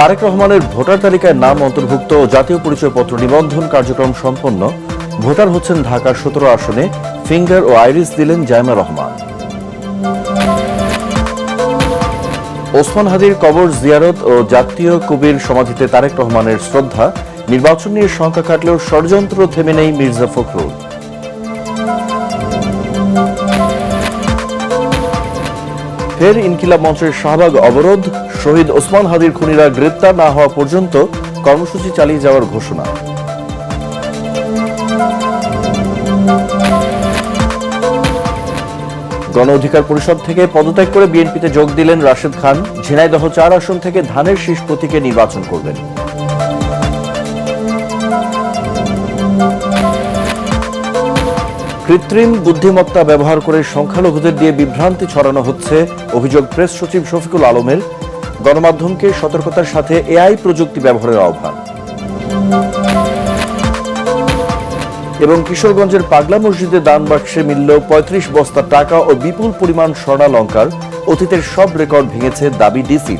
তারেক রহমানের ভোটার তালিকায় নাম অন্তর্ভুক্ত ও জাতীয় পরিচয়পত্র নিবন্ধন কার্যক্রম সম্পন্ন। ভোটার হচ্ছেন ঢাকার 17 আসনে ফিঙ্গার ও আইরিস দিলেন জাইমা রহমান। ওসমান হাদির কবর জিয়ারত ও জাতীয় কবির সমাধিতে তারেক রহমানের শ্রদ্ধা। নির্বাচন নিয়ে শঙ্কা কাটলেও ষড়যন্ত্র থেমে নেই মির্জা ফখরুল। ফের ইনকিলাব মঞ্চের শাহবাগ অবরোধ। শহীদ ওসমান হাদির খুনিরা গ্রেপ্তার না হওয়া পর্যন্ত কর্মসূচি চালিয়ে যাওয়ার ঘোষণা। গণ অধিকার পরিষদ থেকে পদত্যাগ করে বিএনপিতে যোগ দিলেন রাশেদ খান। ঝিনাইদহ 4 আসন থেকে ধানের শীষ প্রতীকে নির্বাচন করবেন। কৃত্রিম বুদ্ধিমত্তা ব্যবহার করে সংখ্যালঘুদের দিয়ে বিভ্রান্তি ছড়ানো হচ্ছে, অভিযোগ প্রেস সচিব শফিকুল আলমের। গণমাধ্যমকে সতর্কতার সাথে এআই প্রযুক্তি ব্যবহারের আহ্বান। এবং কিশোরগঞ্জের পাগলা মসজিদে দান বাক্সে মিলল 35 বস্তা টাকা ও বিপুল পরিমাণ স্বর্ণালংকার। অতীতের সব রেকর্ড ভেঙেছে দাবি ডিসি।